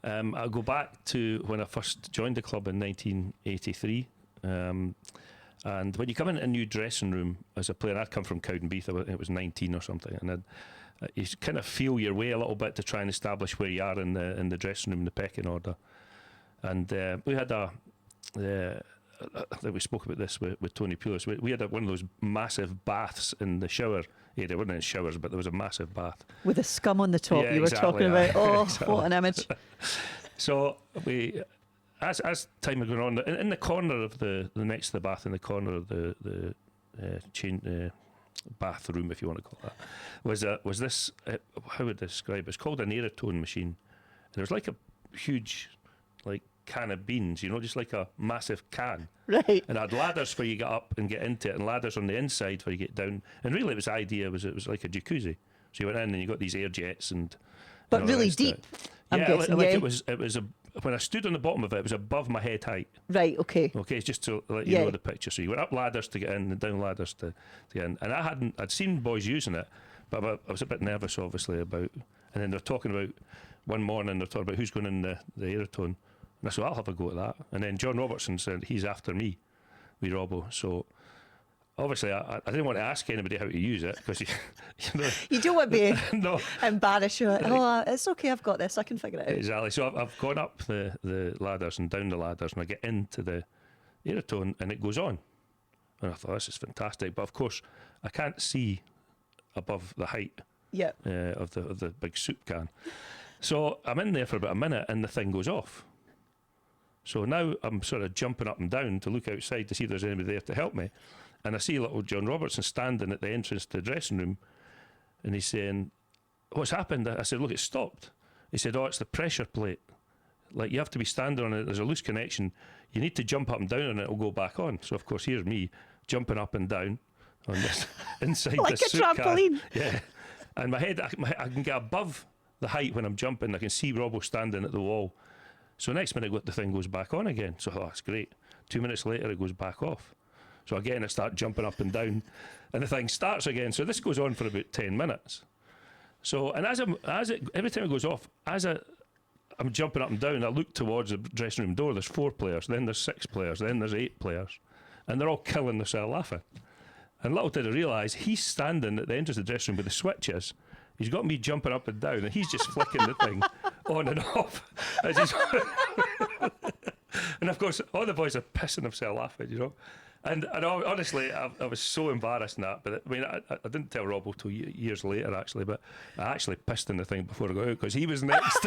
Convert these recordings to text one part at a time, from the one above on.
I'll go back to when I first joined the club in 1983. And when you come into a new dressing room as a player, I'd come from Cowdenbeath, it was 19 or something, and you kind of feel your way a little bit to try and establish where you are in the dressing room, in the pecking order. And we had I think we spoke about this with Tony Pulis. We had one of those massive baths in the shower area. There weren't any showers, but there was a massive bath with a scum on the top. Yeah, you were exactly, talking about. Oh, exactly. What an image! So we, as time had gone on, in the corner of the next to the bath, in the corner of the bathroom, if you want to call it that, was this? How would I describe it? It's called an Aerotone machine, and it was like a huge, like, can of beans, just like a massive can. Right. And it had ladders for you to get up and get into it, and ladders on the inside for you to get down. And really, the idea was it was like a jacuzzi. So you went in and you got these air jets and. But really deep. I'm guessing, it was when I stood on the bottom of it, it was above my head height. Right. Okay. Okay, it's just to let you know the picture. So you went up ladders to get in and down ladders to get in. And I'd seen boys using it, but I was a bit nervous, obviously, about. And then they're talking about one morning. They're talking about who's going in the Aerotone. And I said, I'll have a go at that. And then John Robertson said, he's after me, with Robbo. So obviously, I didn't want to ask anybody how to use it, because you don't want to be no. embarrassed. You're like, oh, it's okay, I've got this, I can figure it out. Exactly. So I've gone up the ladders and down the ladders, and I get into the Aerotone, and it goes on. And I thought, this is fantastic. But of course, I can't see above the height of the big soup can. So I'm in there for about a minute, and the thing goes off. So now I'm sort of jumping up and down to look outside to see if there's anybody there to help me. And I see little John Robertson standing at the entrance to the dressing room, and he's saying, what's happened? I said, look, it's stopped. He said, oh, it's the pressure plate. Like, you have to be standing on it, there's a loose connection. You need to jump up and down and it'll go back on. So, of course, here's me jumping up and down on this inside like this a soup trampoline. can. Yeah. And my head, I can get above the height when I'm jumping. I can see Robbo standing at the wall. So next minute, the thing goes back on again. So that's great. 2 minutes later, it goes back off. So again, I start jumping up and down, and the thing starts again. So this goes on for about 10 minutes. So, and every time it goes off, I'm jumping up and down, I look towards the dressing room door. There's 4 players, then there's 6 players, then there's 8 players, and they're all killing themselves laughing. And little did I realise, he's standing at the entrance of the dressing room with the switches. He's got me jumping up and down, and he's just flicking the thing on and off. And of course, all the boys are pissing themselves laughing, And honestly, I was so embarrassed in that. But I mean, I didn't tell Robbo till years later, actually. But I actually pissed in the thing before I got out, because he was next.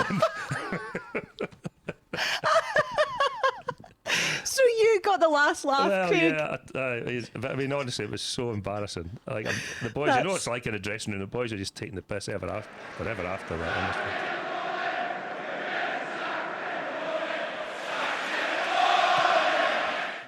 So you got the last laugh, well, Craig. Yeah, but I mean, honestly, it was so embarrassing. Like, the boys, it's like in a dressing room, the boys are just taking the piss forever after that, honestly.